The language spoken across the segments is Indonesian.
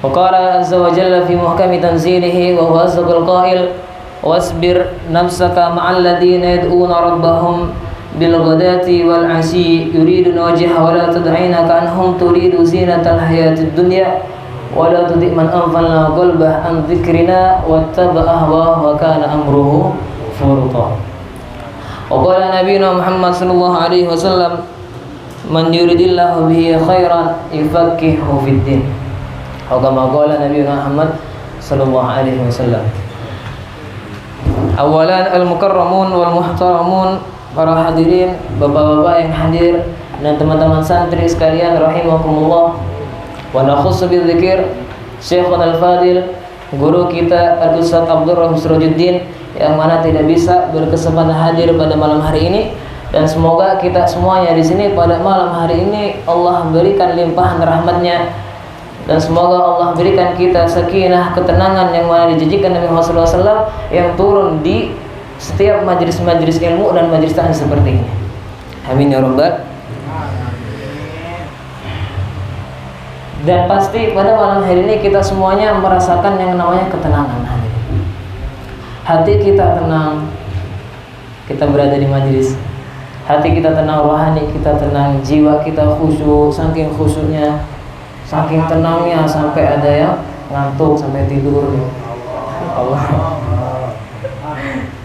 وقال عز وجل في محكم تنزيله وهو أصدق القائل واصبر نفسك مع الذين يدعون ربهم بالغداة والعشي يريدون وجهه ولا تدعين كأنهم تريد زينة الحياة الدنيا ولا تطع من أغفلنا قلبه عن ذكرنا واتبع هواه وكان أمره فرطا. وقال نبينا محمد صلى الله عليه وسلم من يريد الله به خيرا يفقهه في الدين. Kama qala Nabi Muhammad sallallahu alaihi wasallam. Awalan al-mukarramun wal muhtaramun, para hadirin, bapak-bapak yang hadir dan teman-teman santri sekalian rahimakumullah. Wa nakhussu bidzikir Syekhul Al-Fadil, guru kita Al-Ustaz Abdul Rahim Sirajuddin yang mana tidak bisa berkesempatan hadir pada malam hari ini, dan semoga kita semuanya di sini pada malam hari ini Allah berikan limpahan rahmatnya, dan semoga Allah berikan kita sakinah, ketenangan yang mana dijanjikan Nabi Muhammad SAW yang turun di setiap majelis-majelis ilmu dan majelis taklim seperti ini. Amin ya rabbal. Dan pasti pada malam hari ini kita semuanya merasakan yang namanya ketenangan. Hati kita tenang, kita berada di majelis. Hati kita tenang, rohani kita tenang, jiwa kita khusyuk, saking khusyuknya, saking tenangnya sampai ada yang ngantuk sampai tidur. Allah.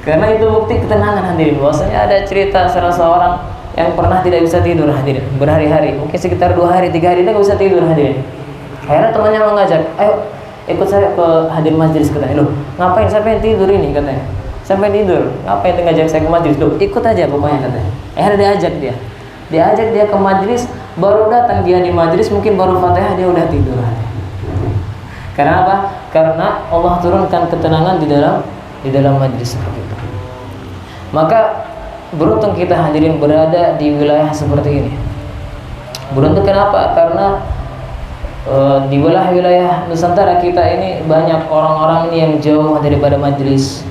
Karena itu bukti ketenangan hadirin. Bahwasanya ada cerita salah seorang yang pernah tidak bisa tidur hadirin berhari-hari, mungkin sekitar 2 hari 3 hari dia nggak bisa tidur hadirin. Akhirnya temannya mengajak, ayo ikut saya ke hadir majelis, katanya. Loh, ngapain sampai tidur ini, katanya. Sampai tidur, ngapain ngajak saya ke majelis? Loh, ikut aja pokoknya, katanya. Akhirnya diajak dia ke majelis. Baru datang dia di majelis, mungkin baru Fatihah dia udah tidur. Karena apa? Karena Allah turunkan ketenangan di dalam majelis seperti itu. Maka beruntung kita hadirin berada di wilayah seperti ini. Beruntung kenapa? Karena di wilayah Nusantara kita ini banyak orang-orang ini yang jauh daripada majelis,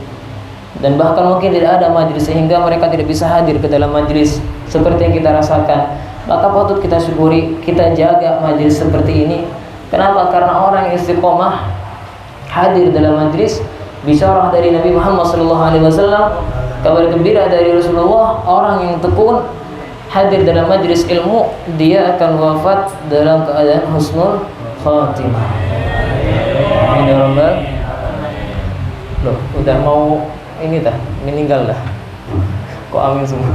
dan bahkan mungkin tidak ada majelis sehingga mereka tidak bisa hadir ke dalam majelis seperti yang kita rasakan. Maka patut kita syukuri, kita jaga majelis seperti ini. Kenapa? Karena orang yang istiqomah hadir dalam majelis, bisyarah dari Nabi Muhammad SAW, kabar gembira dari Rasulullah, orang yang tekun hadir dalam majelis ilmu, dia akan wafat dalam keadaan husnul khatimah. Amin ya rabbal. Loh, udah mau ini dah, meninggal dah. Kok amin semua.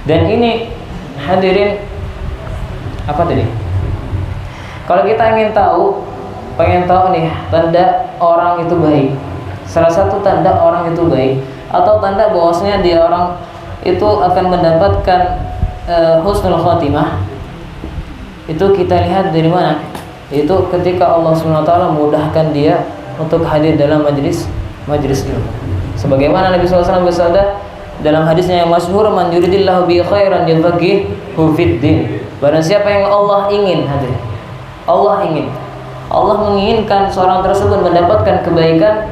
Dan ini hadirin, apa tadi? Kalau kita pengen tahu nih tanda orang itu baik, salah satu tanda orang itu baik atau tanda bahwasanya dia orang itu akan mendapatkan husnul khatimah, itu kita lihat dari mana? Itu ketika Allah SWT mudahkan dia untuk hadir dalam majelis ilmu. Sebagaimana Nabi SAW bersabda dalam hadisnya yang masyhur, man yuridillahu bi khairan yufaqihuhu fid din. Barang siapa yang Allah ingin hadir, Allah menginginkan seorang tersebut mendapatkan kebaikan,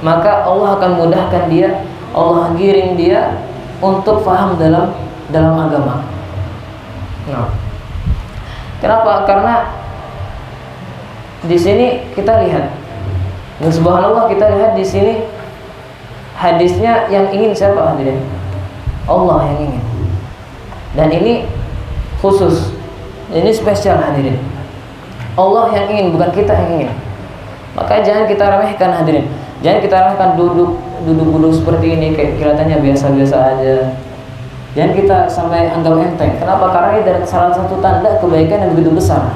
maka Allah akan mudahkan dia, Allah giring dia untuk faham dalam agama. Nah, kenapa? Karena di sini kita lihat, dan subhanallah kita lihat di sini hadisnya yang ingin siapa hadirin? Allah yang ingin. Dan ini khusus, ini spesial hadirin. Allah yang ingin, bukan kita yang ingin. Maka jangan kita remehkan hadirin. Jangan kita remehkan duduk seperti ini kayak kelihatannya biasa-biasa aja. Jangan kita sampai anggap enteng. Kenapa? Karena ini dari salah satu tanda kebaikan yang begitu besar.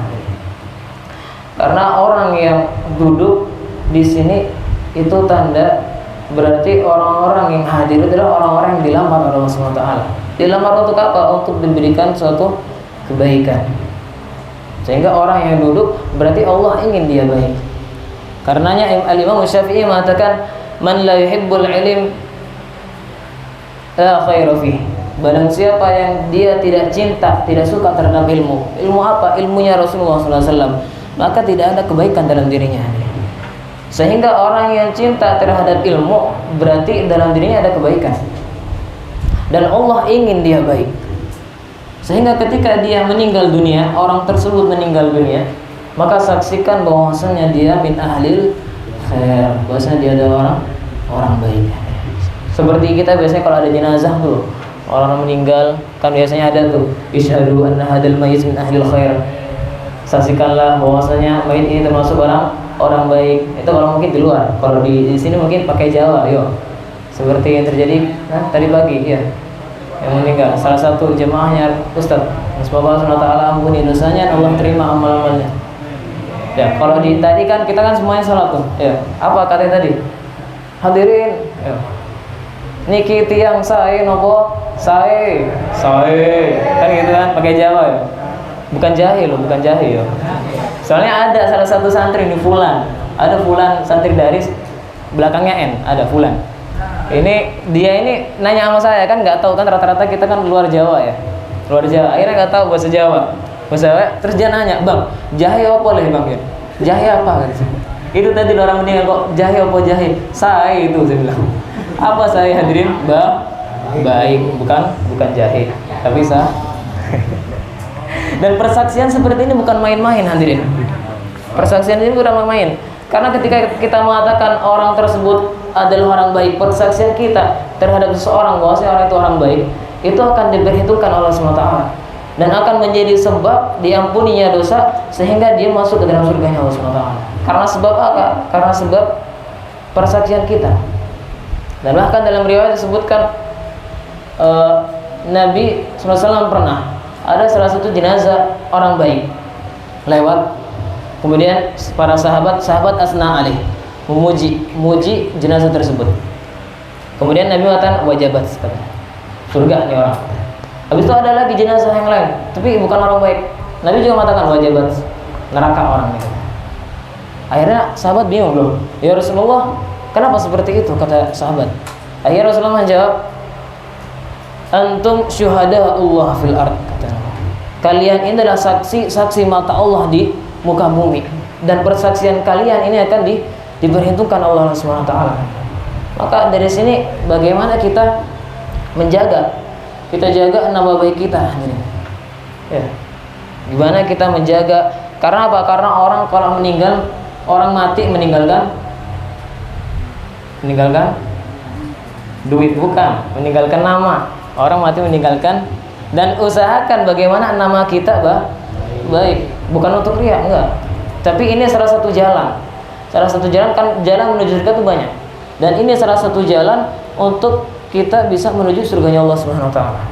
Karena orang yang duduk di sini itu tanda berarti orang-orang yang hadir adalah orang-orang yang dilamar oleh Allah SWT. Dilamar untuk apa? Untuk diberikan suatu kebaikan. Sehingga orang yang duduk berarti Allah ingin dia baik. Karenanya Al-Imam Syafi'i mengatakan, man la yuhibbul ilm la khaira fihi. Barang siapa yang dia tidak cinta, tidak suka terhadap ilmu. Ilmu apa? Ilmunya Rasulullah SAW. Maka tidak ada kebaikan dalam dirinya. Sehingga orang yang cinta terhadap ilmu berarti dalam dirinya ada kebaikan. Dan Allah ingin dia baik. Sehingga ketika dia meninggal dunia, orang tersebut meninggal dunia, maka saksikan bahwasanya dia min ahlil khair, bahwasanya dia adalah orang baik. Seperti kita biasanya kalau ada jenazah tuh, orang meninggal kan biasanya ada tuh, isyhadu anna hadzal mayyit min ahlil khair. Saksikanlah bahwasanya mayit ini termasuk orang baik. Itu kalau mungkin di luar. Kalau di sini mungkin pakai Jawa, yo. Seperti yang terjadi tadi pagi, ya. Yang meninggal salah satu jemaahnya Ustaz. Semoga Allah Taala ampuni dosanya, Allah terima amal-amalnya. Ya, kalau tadi kan kita kan semuanya salat tuh. Ya. Apa katanya tadi? Hadirin, ya. Niki tiang sae nopo? Sae. Kan gitu kan pakai Jawa ya. Bukan jahe loh, bukan jahe ya. Soalnya ada salah satu santri di Fulan. Ada Fulan santri dari belakangnya N, ada Fulan. Dia ini nanya sama saya, kan nggak tahu kan, rata-rata kita kan luar Jawa ya. Luar Jawa. Akhirnya nggak tahu bahasa Jawa. Terus dia nanya, "Bang, jahe apa boleh, Bang?" Ya. Jahe apa kan? Itu tadi orang meninggal kok jahe apa jahe? Sae itu saya bilang. Apa sae hadirin? Baik, bukan jahe, tapi Dan persaksian seperti ini bukan main-main hadirin. Persaksian ini bukan main-main. Karena ketika kita mengatakan orang tersebut adalah orang baik, persaksian kita terhadap seseorang bahwasanya orang itu orang baik, itu akan diperhitungkan oleh Allah SWT dan akan menjadi sebab diampuninya dosa sehingga dia masuk ke dalam surganya Allah SWT. Karena sebab apa? Karena sebab persaksian kita. Dan bahkan dalam riwayat disebutkan Nabi SAW pernah ada salah satu jenazah orang baik lewat, kemudian para sahabat asna alaih, memuji jenazah tersebut. Kemudian Nabi mengatakan wajabat, surga nih orang. Habis itu ada lagi jenazah yang lain, tapi bukan orang baik. Nabi juga mengatakan wajabat, neraka orang itu. Akhirnya sahabat bingung loh, ya Rasulullah, kenapa seperti itu? Kata sahabat. Akhirnya Rasulullah menjawab, antum syuhada Allah fil ard. Kalian ini adalah saksi mata Allah di muka bumi, dan persaksian kalian ini akan diperhitungkan Allah SWT. Maka dari sini bagaimana kita jaga nama baik kita, ya. Gimana kita menjaga? Karena apa? Karena orang kalau meninggal, orang mati meninggalkan duit, bukan meninggalkan nama. Orang mati meninggalkan, dan usahakan bagaimana nama kita baik, bukan untuk riya, enggak. Tapi ini salah satu jalan kan, jalan menuju surga itu banyak, dan ini salah satu jalan untuk kita bisa menuju surganya Allah Subhanahu wa taala.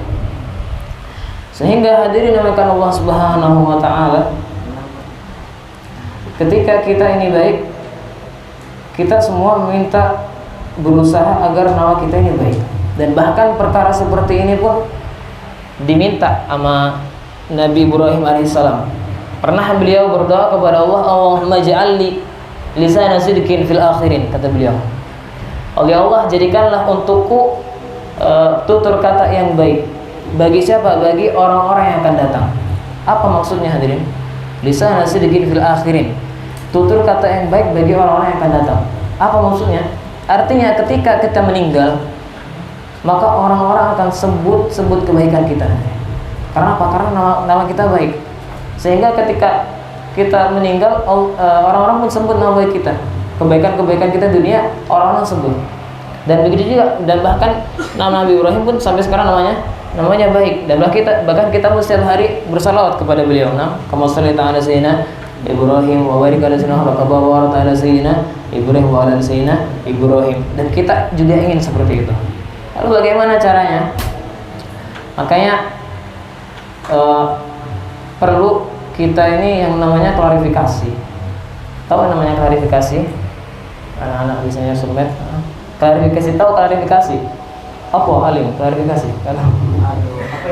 Sehingga hadirin dimuliakan Allah Subhanahu wa taala, ketika kita ini baik, kita semua meminta berusaha agar nama kita ini baik. Dan bahkan perkara seperti ini pun diminta sama Nabi Ibrahim alaihissalam. Pernah beliau berdoa kepada Allah, Allahumma ja'alli lisana sidqin fil akhirin, kata beliau. Oleh Allah, jadikanlah untukku tutur kata yang baik. Bagi siapa? Bagi orang-orang yang akan datang. Apa maksudnya hadirin? Lisana sidqin fil akhirin, tutur kata yang baik bagi orang-orang yang akan datang. Apa maksudnya? Artinya ketika kita meninggal, maka orang-orang akan sebut kebaikan kita. Karena apa? Karena nama kita baik. Sehingga ketika kita meninggal, orang-orang pun sebut nama baik kita. Kebaikan-kebaikan kita dunia, orang-orang sebut. Dan begitu juga, dan bahkan nama Nabi Ibrahim pun sampai sekarang namanya baik. Dan bahkan kita pun setiap hari bersalawat kepada beliau. Nah, kama sholita ala sayyidina Ibrahim wa barik ala sayyidina wa barik ala sayyidina Ibrahim wa ala sayyidina Ibrahim. Dan kita juga ingin seperti itu. Lalu bagaimana caranya? Makanya perlu kita ini yang namanya klarifikasi. Tahu namanya klarifikasi? Anak-anak biasanya sumet. Klarifikasi, tahu klarifikasi? Apa alim? Klarifikasi.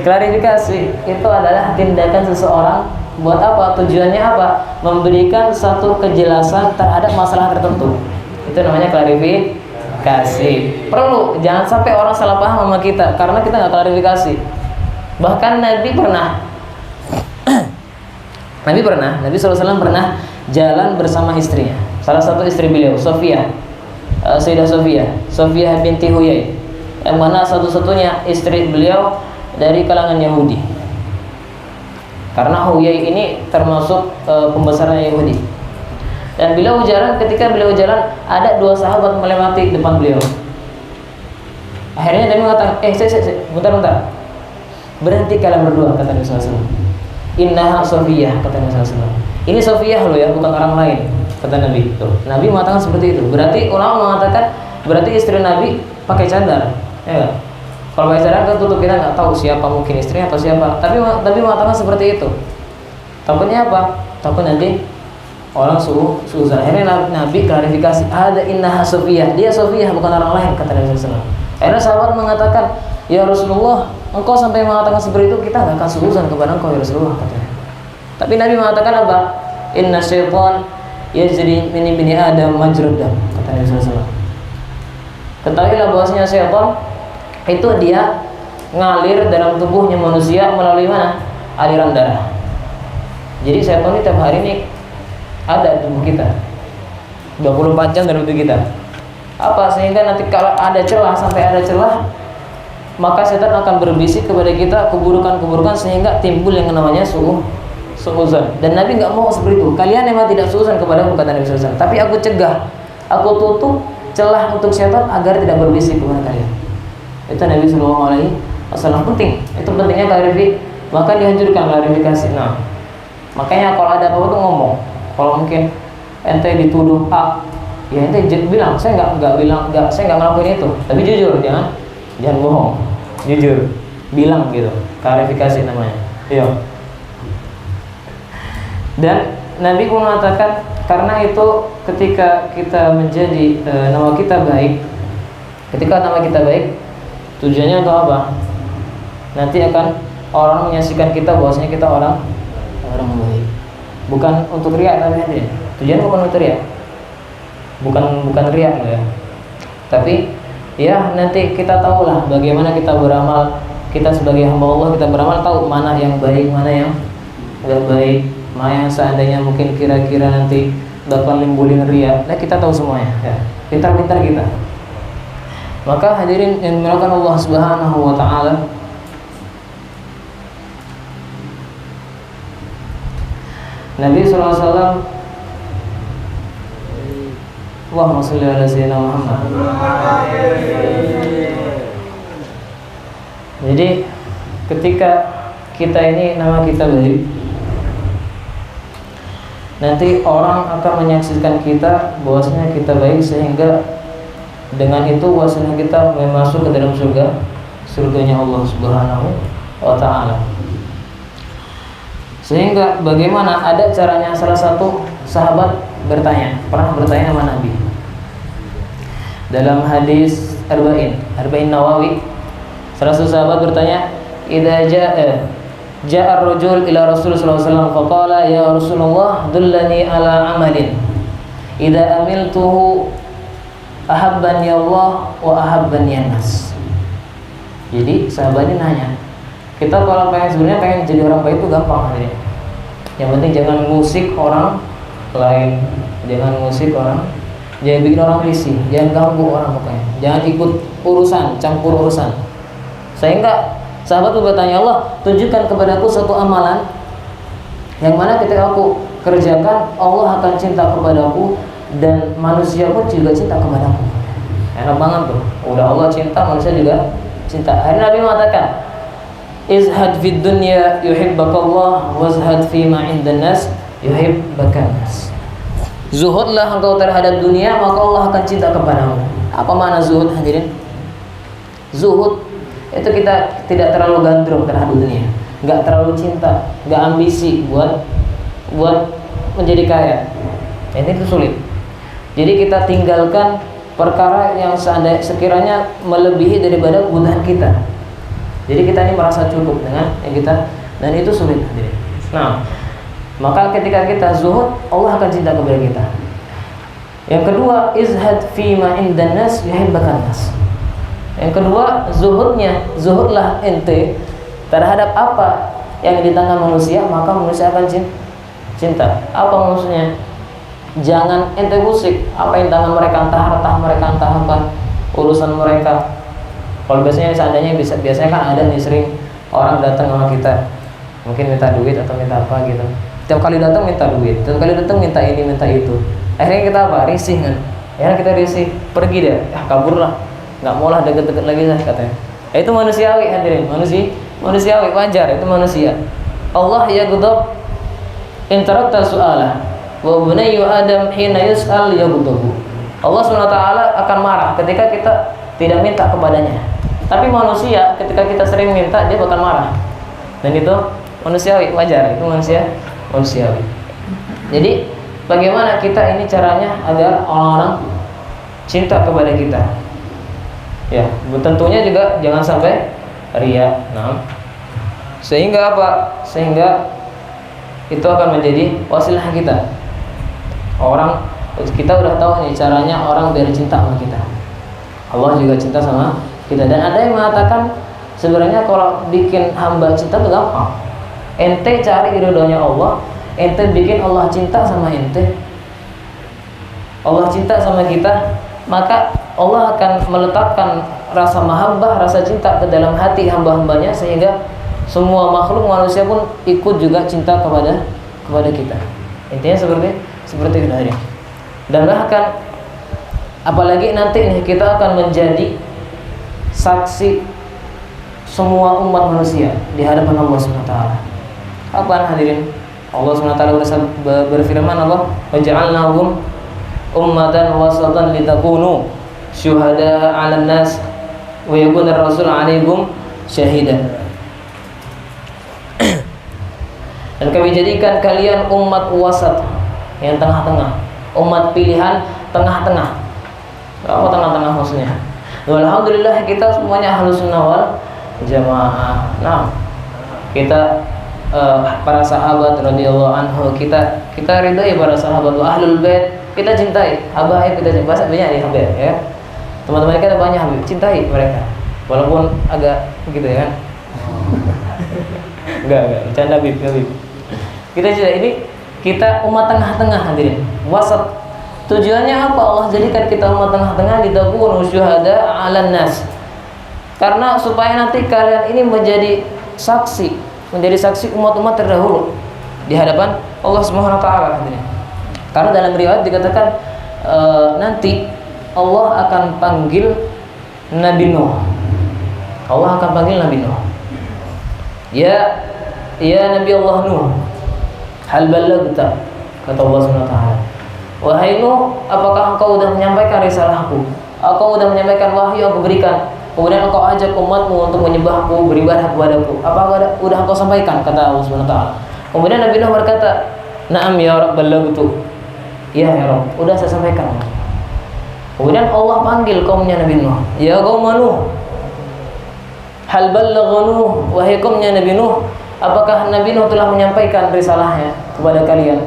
Klarifikasi itu adalah tindakan seseorang buat apa? Tujuannya apa? Memberikan satu kejelasan terhadap masalah tertentu. Itu namanya klarifikasi. Perlu, jangan sampai orang salah paham sama kita karena kita nggak klarifikasi. Bahkan Nabi SAW pernah jalan bersama istrinya. Salah satu istri beliau, Sayyidah Sofia binti Huyai, yang mana satu-satunya istri beliau dari kalangan Yahudi. Karena Huyai ini termasuk pembesaran Yahudi. Dan ketika beliau jalan, ada 2 sahabat melewati depan beliau. Akhirnya Nabi mengatakan, bentar. Berhenti kalian berdua, kata Nabi SAW. Innaha Sofiyah, kata Nabi SAW. Ini Sofiyah loh ya, bukan orang lain, kata Nabi. Tuh, Nabi mengatakan seperti itu. Berarti ulama mengatakan, berarti istri Nabi pakai cadar. Ya. Kalau pakai cadar kan tutup, kita nggak tahu siapa, mungkin istrinya atau siapa. Tapi mengatakan seperti itu. Takutnya apa? Takut nanti orang suuzan. Akhirnya Nabi klarifikasi, ada innaha Sofiyah. Dia Sofiyah, bukan orang lain, kata Nabi SAW. Akhirnya sahabat mengatakan, ya Rasulullah, engkau sampai mengatakan seperti itu, kita nggak akan suuzan kepada engkau ya Rasulullah, katanya. Tapi Nabi mengatakan apa? Inna syaitan yajri min ibni Adam majrad dam, kata Nabi SAW. Ketahuilah bahwasanya syaitan itu dia ngalir dalam tubuhnya manusia melalui mana? Aliran darah. Jadi syaitan ini tiap hari ini ada di tubuh kita, 24 jam dalam tubuh kita. Apa? Sehingga nanti kalau ada celah, sampai ada celah, maka setan akan berbisik kepada kita keburukan-keburukan sehingga timbul yang namanya suuzan. Dan Nabi nggak mau seperti itu. Kalian memang tidak suuzan kepada aku, kata Nabi SAW. Tapi aku cegah, aku tutup celah untuk setan agar tidak berbisik kepada kalian. Itu Nabi SAW. Penting. Itu pentingnya klarifikasi. Maka dihancurkan klarifikasi. Nah, makanya kalau ada apa-apa tuh ngomong. Kalau mungkin ente dituduh A, ya ente bilang saya nggak ngelakuin itu. Tapi jujur, jangan bohong, jujur, bilang gitu, klarifikasi namanya. Iya. Dan Nabi pun mengatakan, karena itu ketika kita menjadi nama kita baik, tujuannya untuk apa? Nanti akan orang menyaksikan kita bahwasanya kita orang baik. Bukan untuk riak, tapi hadirin. Tujuan bukan untuk riak. Bukan riak ya. Tapi ya nanti kita tahulah bagaimana kita beramal. Kita sebagai hamba Allah, kita beramal tahu mana yang baik, mana yang tidak baik, mana yang seandainya mungkin kira-kira nanti bakal nimbulin riya. Nah, kita tahu semuanya ya. Pintar-pintar kita. Maka hadirin yang dimuliakan Allah Subhanahu wa taala, Nabi SAW, Allahumma sholli ala sayyidina Muhammad. Jadi ketika kita ini nama kita baik, nanti orang akan menyaksikan kita bahwasanya kita baik, sehingga dengan itu bahwasanya kita masuk ke dalam surganya Allah Subhanahu wa taala. Sehingga bagaimana ada caranya? Salah satu sahabat pernah bertanya sama Nabi dalam hadis Arba'in Nawawi. Salah satu sahabat bertanya, idza ja'a ar-rajul ila Rasulullah sallallahu alaihi wasallam faqala ya Rasulullah dullani ala amalin idza amiltuhu ahabbani Allah wa ahabbani an-nas. Jadi sahabat ini nanya, kita kalau sebenarnya pengen jadi orang baik itu gampang aja. Yang penting jangan ngusik orang lain, jangan bikin orang risih, jangan ganggu orang pokoknya, jangan ikut campur urusan. Sehingga sahabat itu bertanya, Allah tunjukkan kepadaku satu amalan yang mana ketika aku kerjakan Allah akan cinta kepadaku dan manusia pun juga cinta kepadaku. Enak banget tuh, udah Allah cinta, manusia juga cinta. Hari Nabi mengatakan, izhad fid dunya yuhibbakallah wazhad fima indan nas yuhibbakan nas. Zuhudlah engkau terhadap dunia, maka Allah akan cinta kepadamu. Apa makna zuhud hadirin? Zuhud itu kita tidak terlalu gandrung terhadap dunia, nggak terlalu cinta, nggak ambisi buat menjadi kaya. Ini itu sulit. Jadi kita tinggalkan perkara yang sekiranya melebihi daripada kebutuhan kita. Jadi kita ini merasa cukup dengan yang kita, dan itu sulit. Nah, maka ketika kita zuhud, Allah akan cinta kepada kita. Yang kedua, izhad fima indan nas yuhibbakan nas. Yang kedua, zuhudlah ente terhadap apa yang di tangan manusia, maka manusia akan cinta. Apa maksudnya? Jangan ente musik apa yang tangan mereka, entah harta mereka, entah apa urusan mereka. Kalau biasanya kan ada nih, sering orang datang sama kita, mungkin minta duit atau minta apa gitu. Tiap kali datang minta duit, tiap kali datang minta ini minta itu. Akhirnya kita apa? Risih kan? Ya kita risih, pergi dia, kabur lah, nggak mau lah deket-deket lagi lah katanya. Itu manusiawi hadirin, manusiawi, wajar, itu manusia. Allah yaghdab in tarakta su'alah wa bunayyu adam hina yus'al yaghdabu. Allah SWT akan marah ketika kita tidak minta kepadanya. Tapi manusia ketika kita sering minta dia bakal marah. Dan itu manusiawi, wajar, itu manusiawi. Jadi bagaimana kita ini caranya agar orang-orang cinta kepada kita? Ya, tentunya juga jangan sampai riya. Nah, sehingga apa? Sehingga itu akan menjadi wasilah kita. Kita udah tahu nih caranya orang biar cinta sama kita. Allah juga cinta sama kita. Dan ada yang mengatakan sebenarnya kalau bikin hamba cinta itu gampang. Ente cari ridhonya Allah, ente bikin Allah cinta sama ente. Allah cinta sama kita, maka Allah akan meletakkan rasa mahabbah, rasa cinta ke dalam hati hamba-hambanya, sehingga semua makhluk manusia pun ikut juga cinta kepada kita. Intinya seperti itu hari. Dan bahkan apalagi nanti nih kita akan menjadi saksi semua umat manusia di hadapan Allah SWT. Kapan hadirin? Allah SWT berfirman, Allah waja'alnahum ummatan wasatan litakunu syuhada 'alan nas wa yakuna ar-rasul 'alaikum syahida. Dan kami jadikan kalian umat wasat, yang tengah-tengah, umat pilihan tengah-tengah. Apa tengah-tengah maksudnya? Alhamdulillah kita semuanya ahlus sunnah wal jamaah. Nah, kita para sahabat radhiyallahu anhu, kita ridhoi para sahabat ahlul bait, kita cintai habaib, kita cintai. Bahasa banyak nih habaib ya. Teman-teman kita banyak habib, cintai mereka. Walaupun agak begitu ya kan. Enggak, bercanda habib. Kita cintai, ini kita umat tengah-tengah hadirin. Wasat. Tujuannya apa? Allah jadikan kita umat tengah-tengah, litakunu syuhada 'alan nas. Karena supaya nanti kalian ini menjadi saksi umat-umat terdahulu di hadapan Allah Subhanahu wa taala. Karena dalam riwayat dikatakan nanti Allah akan panggil Nabi Nuh. Allah akan panggil Nabi Nuh. Ya Nabi Allah Nuh, hal ballagta, kata Allah Subhanahu wa taala. Wahai Nuh, apakah engkau sudah menyampaikan risalahku? Engkau sudah menyampaikan wahyu yang aku berikan? Kemudian engkau ajak umatmu untuk menyembahku, beribadah kepadaku. Apakah sudah engkau sampaikan? Kata Allah Subhanahu wa taala. Kemudian Nabi Nuh berkata, "Na'am ya Rabb, ballagtu." Ya Rabb, sudah saya sampaikan. Kemudian Allah panggil kaumnya Nabi Nuh. Ya qaum Nuh, hal ballagha Nuh, wahai kaumnya Nabi Nuh, apakah Nabi Nuh telah menyampaikan risalahnya kepada kalian?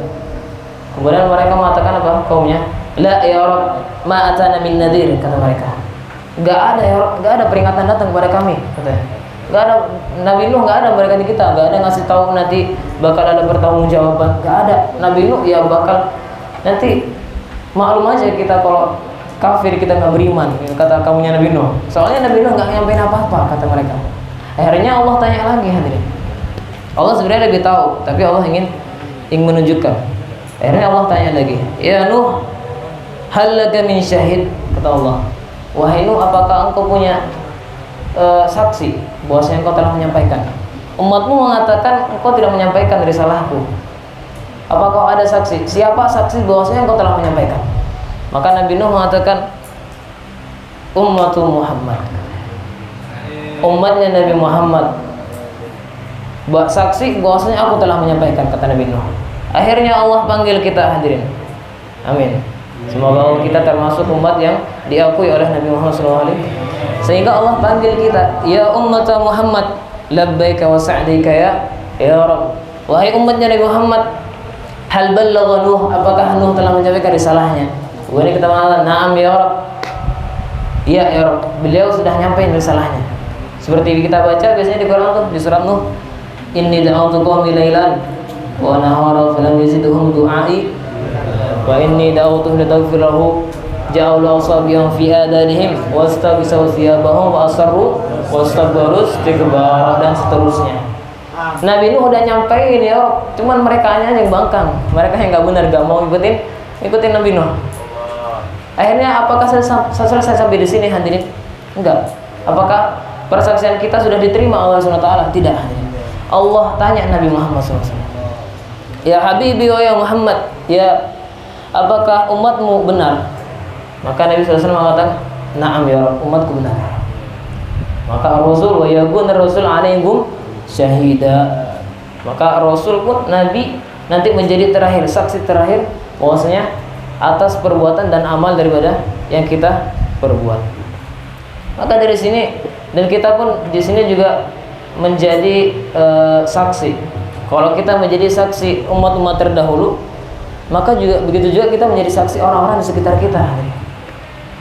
Kemudian mereka mengatakan apa? Kaumnya, la ya Rabb, ma atana min nadhir, kata mereka. Enggak ada ya Rabb, enggak ada peringatan datang kepada kami, katanya. Enggak ada, Nabi Nuh enggak ada berikan kita, enggak ada ngasih tahu nanti bakal ada pertanggungjawaban, enggak ada. Nabi Nuh ya bakal nanti maklum aja kita kalau kafir, kita nggak beriman, kata kaumnya Nabi Nuh. Soalnya Nabi Nuh nggak nyampein apa-apa, kata mereka. Akhirnya Allah tanya lagi hadirin. Allah sebenarnya lebih tahu, tapi Allah ingin menunjukkan. Akhirnya Allah tanya lagi, ya Nuh, hal laka min syahid, kata Allah. Wahai Nuh, apakah engkau punya saksi bahwasanya engkau telah menyampaikan? Umatmu mengatakan engkau tidak menyampaikan risalahku. Apakah ada saksi? Siapa saksi bahwasanya engkau telah menyampaikan? Maka Nabi Nuh mengatakan, ummatul Muhammad, umatnya Nabi Muhammad saksi bahwasanya aku telah menyampaikan, kata Nabi Nuh. Akhirnya Allah panggil kita hadirin. Amin. Semoga kita termasuk umat yang diakui oleh Nabi Muhammad SAW. Sehingga Allah panggil kita, ya ummat Muhammad, labbaika wa sa'daika ya Rabb. Wahai umatnya Nabi Muhammad, hal ballagha Nuh, apakah Nuh telah menyampaikan risalahnya? Kemudian kita mengatakan, na'am ya Rabb. Iya ya Rabb, beliau sudah nyampein risalahnya. Seperti kita baca biasanya di Quran tuh, di surat Nuh, inni da'awtu qaumi lailan wa nahara falam yazidhum du'ai wa inni da'awtuhum litaghfir lahu ja'alu asabiyan fi adanihim wastaghsaw thiyabahum wa asarru wastakbaru istikbara, dan seterusnya. Nabi Nuh udah nyampein ya Rob, cuman mereka yang bangkang, mereka yang nggak benar, nggak mau ikutin Nabi Nuh. Akhirnya apakah selesai sampai di sini hadirin? Enggak. Apakah persaksian kita sudah diterima Allah SWT? Tidak. Allah tanya Nabi Muhammad SAW, ya Habibi wa ya Muhammad, ya apakah umatmu benar? Maka Nabi SAW mengatakan, na'am ya Rabb, umatku benar. Maka Rasul wa yakun Rasul alaikum syahida. Maka Rasul pun Nabi nanti menjadi terakhir, saksi terakhir bahwasanya atas perbuatan dan amal daripada yang kita perbuat. Maka dari sini, dan kita pun di sini juga menjadi saksi. Kalau kita menjadi saksi umat-umat terdahulu, maka juga begitu juga kita menjadi saksi orang-orang di sekitar kita.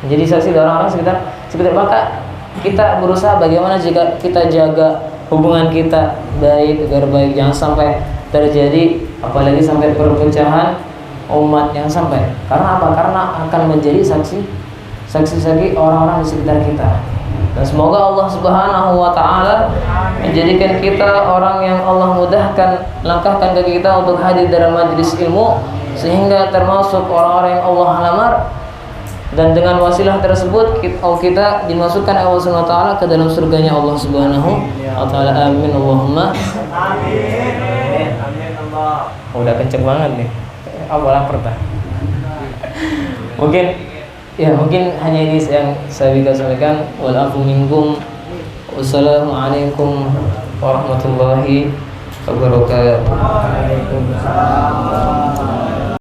Menjadi saksi dari orang-orang sekitar. Maka kita berusaha bagaimana jika kita jaga hubungan kita baik agar baik, jangan sampai terjadi apalagi sampai perpecahan umat yang sampai. Karena apa? Karena akan menjadi saksi orang-orang di sekitar kita. Dan semoga Allah Subhanahu wa taala menjadikan kita orang yang Allah mudahkan langkahkan kaki kita untuk hadir dalam majelis ilmu, sehingga termasuk orang-orang yang Allah lamar, dan dengan wasilah tersebut kita dimasukkan Allah Subhanahu wa taala ke dalam surganya Allah Subhanahu wa taala. Amin Allahumma amin. Amin Allah. Udah kenceng banget nih. Lapar dah. Mungkin hanya ini yang saya bisa sampaikan. Walafu minkum. Wassalamualaikum warahmatullahi wabarakatuh.